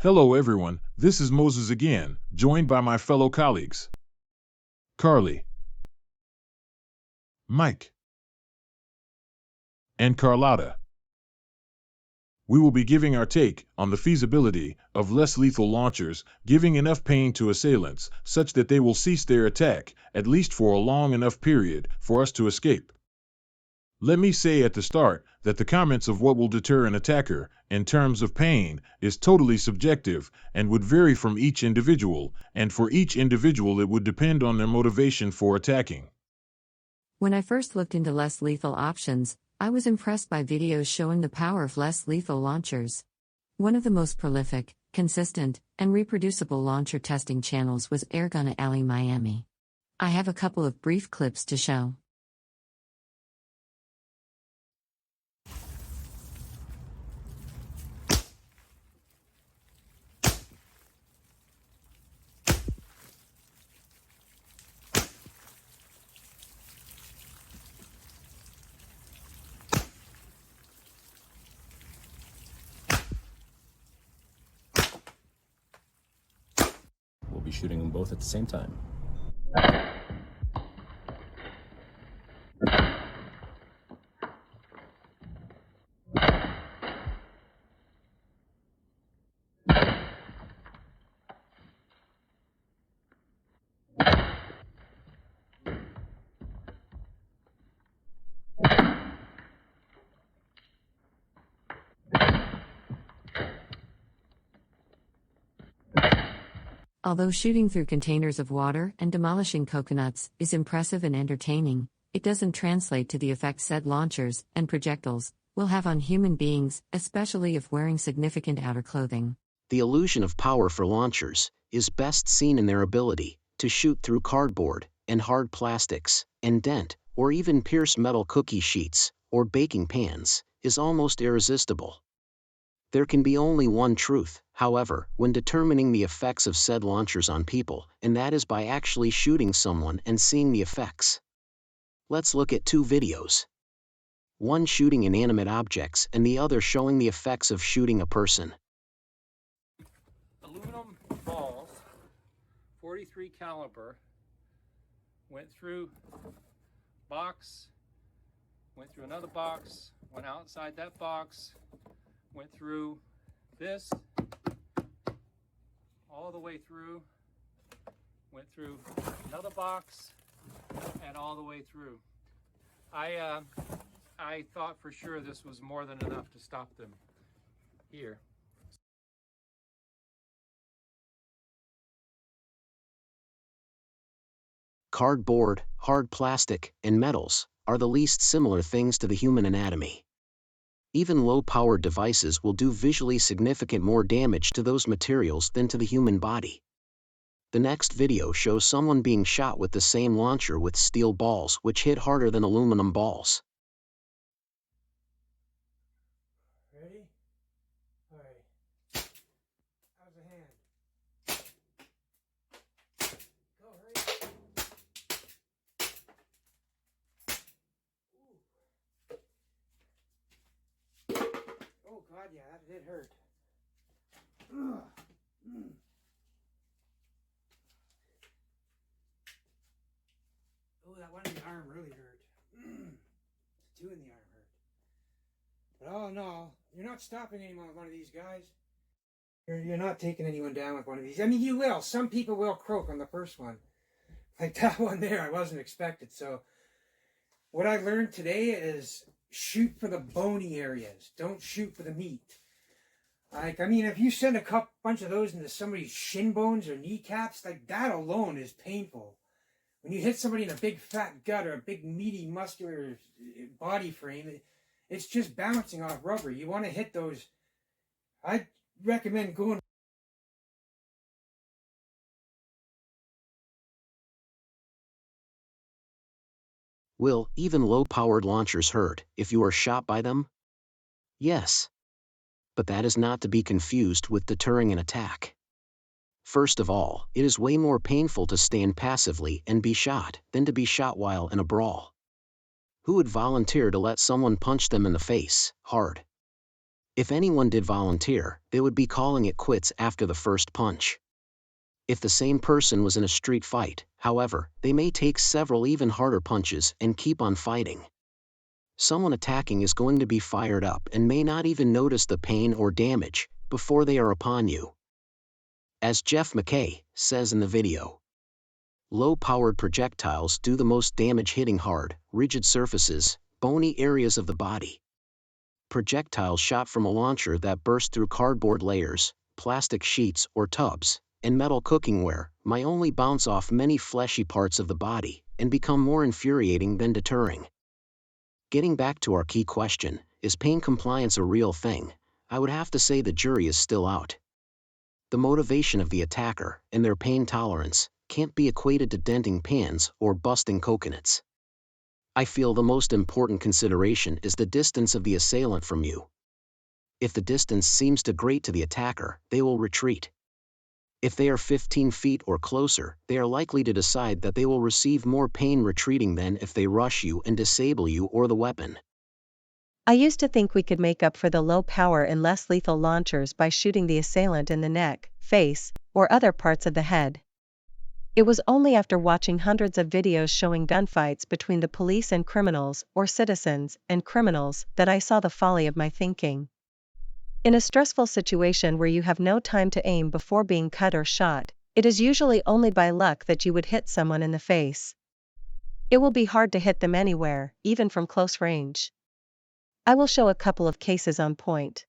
Hello everyone, this is Moses again, joined by my fellow colleagues, Carly, Mike, and Carlotta. We will be giving our take on the feasibility of less lethal launchers giving enough pain to assailants such that they will cease their attack, at least for a long enough period for us to escape. Let me say at the start that the comments of what will deter an attacker in terms of pain is totally subjective and would vary from each individual, and for each individual it would depend on their motivation for attacking. When I first looked into less lethal options, I was impressed by videos showing the power of less lethal launchers. One of the most prolific, consistent, and reproducible launcher testing channels was Airgun Alley Miami. I have a couple of brief clips to show. We'll be shooting them both at the same time. Although shooting through containers of water and demolishing coconuts is impressive and entertaining, it doesn't translate to the effect said launchers and projectiles will have on human beings, especially if wearing significant outer clothing. The illusion of power for launchers is best seen in their ability to shoot through cardboard and hard plastics, and dent or even pierce metal cookie sheets or baking pans is almost irresistible. There can be only one truth, however, when determining the effects of said launchers on people, and that is by actually shooting someone and seeing the effects. Let's look at two videos. One shooting inanimate objects and the other showing the effects of shooting a person. Aluminum balls, 43 caliber, went through box, went through another box, went outside that box, went through this, all the way through, went through another box, and all the way through. I thought for sure this was more than enough to stop them here. Cardboard, hard plastic, and metals are the least similar things to the human anatomy. Even low-powered devices will do visually significant more damage to those materials than to the human body. The next video shows someone being shot with the same launcher with steel balls which hit harder than aluminum balls. Ready? All right. How's the hand? Go, hurry. Oh God, yeah, that did hurt. Ugh. Oh, that one in the arm really hurt. Two in the arm hurt. But all in all, you're not stopping anyone with one of these guys. You're not taking anyone down with one of these. I mean, you will. Some people will croak on the first one. Like that one there, I wasn't expected. So what I learned today is shoot for the bony areas. Don't shoot for the meat. Like, I mean, if you send a bunch of those into somebody's shin bones or kneecaps, like that alone is painful. When you hit somebody in a big fat gut or a big meaty muscular body frame, it's just bouncing off rubber. You want to hit those. I recommend going. Will even low-powered launchers hurt if you are shot by them? Yes. But that is not to be confused with deterring an attack. First of all, it is way more painful to stand passively and be shot than to be shot while in a brawl. Who would volunteer to let someone punch them in the face, hard? If anyone did volunteer, they would be calling it quits after the first punch. If the same person was in a street fight, however, they may take several even harder punches and keep on fighting. Someone attacking is going to be fired up and may not even notice the pain or damage before they are upon you. As Jeff McCay says in the video, low-powered projectiles do the most damage hitting hard, rigid surfaces, bony areas of the body. Projectiles shot from a launcher that burst through cardboard layers, plastic sheets or tubs, and metal cookingware might only bounce off many fleshy parts of the body and become more infuriating than deterring. Getting back to our key question, is pain compliance a real thing? I would have to say the jury is still out. The motivation of the attacker and their pain tolerance can't be equated to denting pans or busting coconuts. I feel the most important consideration is the distance of the assailant from you. If the distance seems too great to the attacker, they will retreat. If they are 15 feet or closer, they are likely to decide that they will receive more pain retreating than if they rush you and disable you or the weapon. I used to think we could make up for the low power and less lethal launchers by shooting the assailant in the neck, face, or other parts of the head. It was only after watching hundreds of videos showing gunfights between the police and criminals or citizens and criminals that I saw the folly of my thinking. In a stressful situation where you have no time to aim before being cut or shot, it is usually only by luck that you would hit someone in the face. It will be hard to hit them anywhere, even from close range. I will show a couple of cases on point.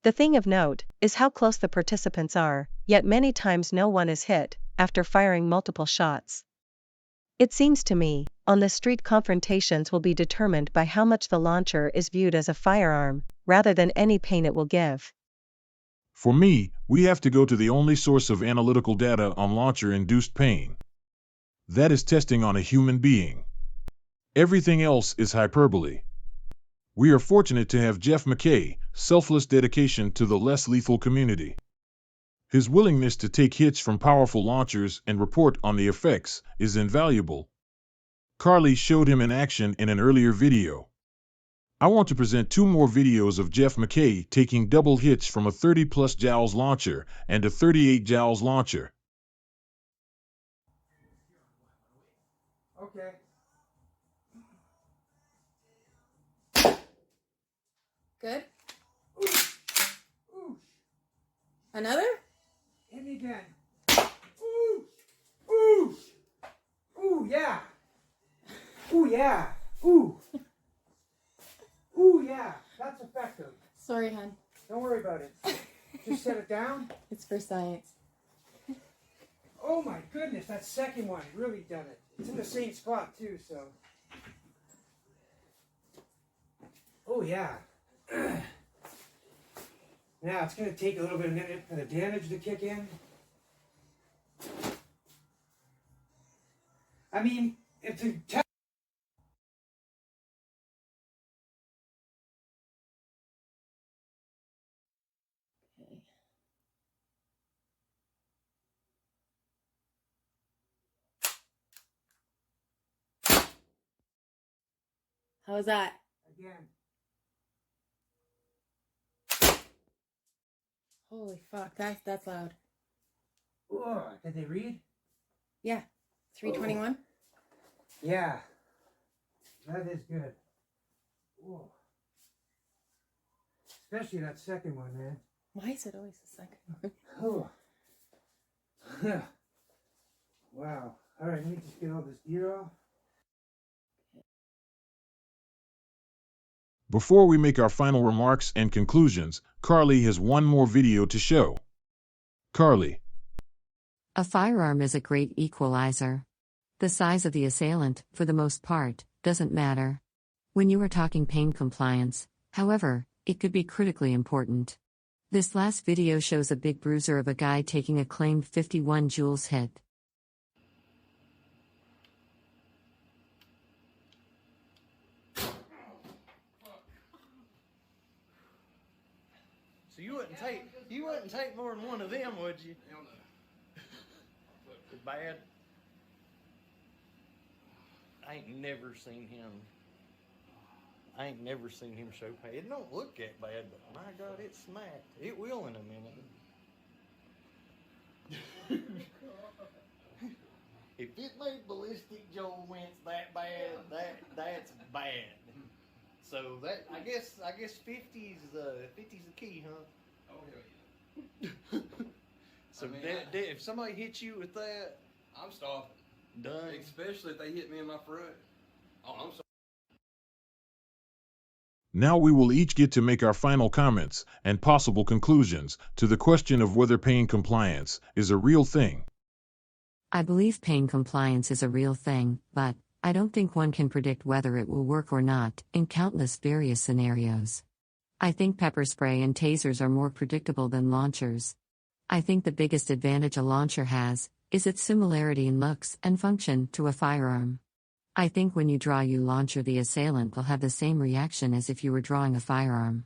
The thing of note is how close the participants are, yet many times no one is hit after firing multiple shots. It seems to me, on the street confrontations will be determined by how much the launcher is viewed as a firearm, rather than any pain it will give. For me, we have to go to the only source of analytical data on launcher-induced pain. That is testing on a human being. Everything else is hyperbole. We are fortunate to have Jeff McCay, selfless dedication to the less lethal community. His willingness to take hits from powerful launchers and report on the effects is invaluable. Carly showed him in action in an earlier video. I want to present 2 more videos of Jeff McCay taking double hits from a 30-plus joules launcher and a 38 joules launcher. Okay. Good. Oosh. Oosh. Another? Hit me again. Oosh. Oosh. Ooh, yeah. Ooh, yeah. Ooh. Ooh, yeah. That's effective. Sorry, hon. Don't worry about it. Just set it down. It's for science. Oh my goodness, that second one really done it. It's in the same spot too, so. Oh yeah. Now it's going to take a little bit of a minute for the damage to kick in. I mean, if the How was that? again. Holy fuck, that's loud. Oh, did they read? Yeah. 321? Yeah. That is good. Whoa. Especially that second one, man. Why is it always the second one? Oh. Wow. All right, let me just get all this gear off. Before we make our final remarks and conclusions, Carly has one more video to show. Carly. A firearm is a great equalizer. The size of the assailant, for the most part, doesn't matter. When you are talking pain compliance, however, it could be critically important. This last video shows a big bruiser of a guy taking a claimed 51 joules hit. So you wouldn't take more than one of them, would you? Hell no. Bad. I ain't never seen him show pain. It don't look that bad, but my God, it smacked. It will in a minute. If it made Ballistic Joe Wentz that bad, that's bad. So that I guess 50's the key, huh? Oh hell yeah. So I mean, if somebody hits you with that, I'm stopping. Done. Especially if they hit me in my front. Oh, I'm sorry. Now we will each get to make our final comments and possible conclusions to the question of whether pain compliance is a real thing. I believe pain compliance is a real thing, but I don't think one can predict whether it will work or not in countless various scenarios. I think pepper spray and tasers are more predictable than launchers. I think the biggest advantage a launcher has is its similarity in looks and function to a firearm. I think when you draw your launcher, the assailant will have the same reaction as if you were drawing a firearm.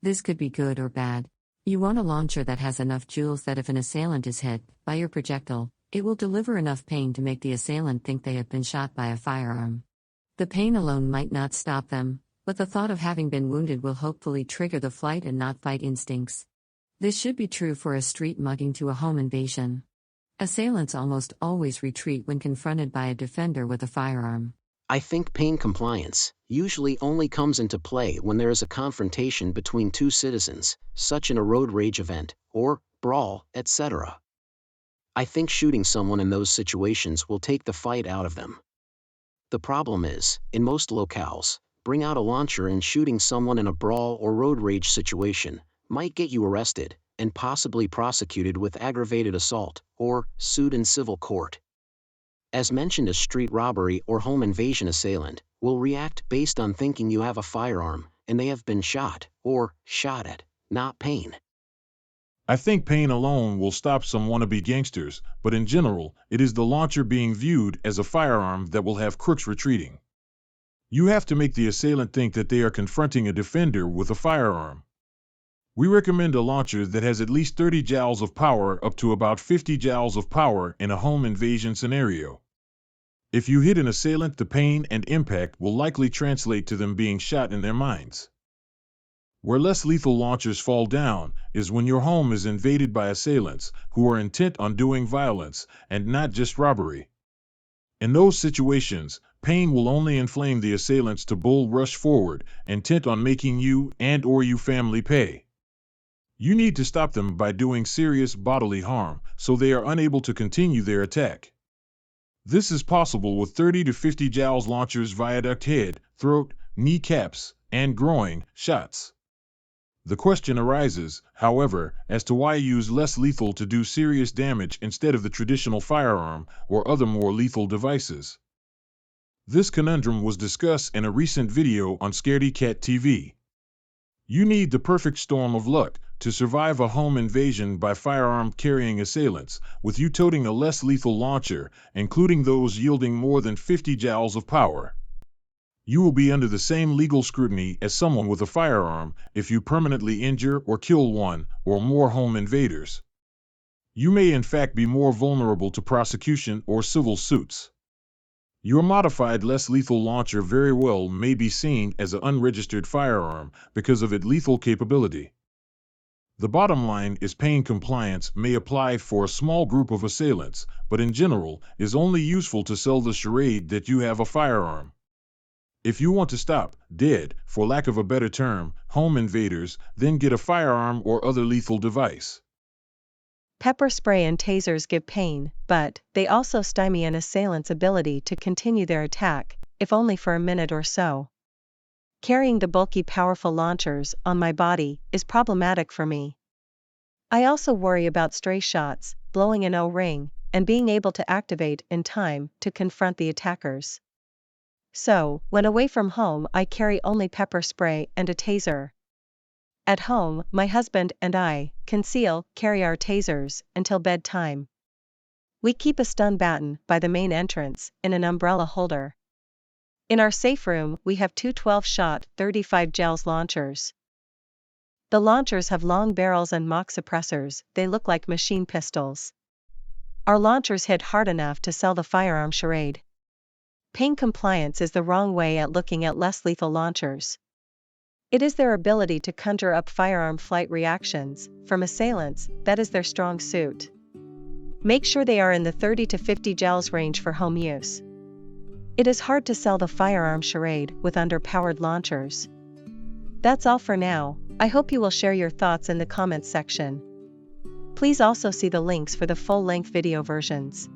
This could be good or bad. You want a launcher that has enough joules that if an assailant is hit by your projectile, it will deliver enough pain to make the assailant think they have been shot by a firearm. The pain alone might not stop them, but the thought of having been wounded will hopefully trigger the flight and not fight instincts. This should be true for a street mugging to a home invasion. Assailants almost always retreat when confronted by a defender with a firearm. I think pain compliance usually only comes into play when there is a confrontation between two citizens, such in a road rage event, or brawl, etc. I think shooting someone in those situations will take the fight out of them. The problem is, in most locales, bring out a launcher and shooting someone in a brawl or road rage situation might get you arrested and possibly prosecuted with aggravated assault or sued in civil court. As mentioned, a street robbery or home invasion assailant will react based on thinking you have a firearm and they have been shot or shot at, not pain. I think pain alone will stop some wannabe gangsters, but in general, it is the launcher being viewed as a firearm that will have crooks retreating. You have to make the assailant think that they are confronting a defender with a firearm. We recommend a launcher that has at least 30 joules of power up to about 50 joules of power in a home invasion scenario. If you hit an assailant, the pain and impact will likely translate to them being shot in their minds. Where less lethal launchers fall down is when your home is invaded by assailants who are intent on doing violence and not just robbery. In those situations, pain will only inflame the assailants to bull rush forward, intent on making you and/or your family pay. You need to stop them by doing serious bodily harm so they are unable to continue their attack. This is possible with 30 to 50 joules launchers via duct head, throat, kneecaps, and groin shots. The question arises, however, as to why use less lethal to do serious damage instead of the traditional firearm or other more lethal devices. This conundrum was discussed in a recent video on Scaredy Cat TV. You need the perfect storm of luck to survive a home invasion by firearm-carrying assailants, with you toting a less lethal launcher, including those yielding more than 50 joules of power. You will be under the same legal scrutiny as someone with a firearm if you permanently injure or kill one or more home invaders. You may in fact be more vulnerable to prosecution or civil suits. Your modified less lethal launcher very well may be seen as an unregistered firearm because of its lethal capability. The bottom line is pain compliance may apply for a small group of assailants, but in general is only useful to sell the charade that you have a firearm. If you want to stop, dead, for lack of a better term, home invaders, then get a firearm or other lethal device. Pepper spray and tasers give pain, but they also stymie an assailant's ability to continue their attack, if only for a minute or so. Carrying the bulky, powerful launchers on my body is problematic for me. I also worry about stray shots, blowing an O-ring, and being able to activate in time to confront the attackers. So, when away from home, I carry only pepper spray and a taser. At home, my husband and I carry our tasers until bedtime. We keep a stun baton by the main entrance in an umbrella holder. In our safe room, we have two 12-shot 35 gels launchers. The launchers have long barrels and mock suppressors. They look like machine pistols. Our launchers hit hard enough to sell the firearm charade. Pain compliance is the wrong way at looking at less lethal launchers. It is their ability to conjure up firearm flight reactions from assailants that is their strong suit. Make sure they are in the 30 to 50 gels range for home use. It is hard to sell the firearm charade with underpowered launchers. That's all for now. I hope you will share your thoughts in the comments section. Please also see the links for the full-length video versions.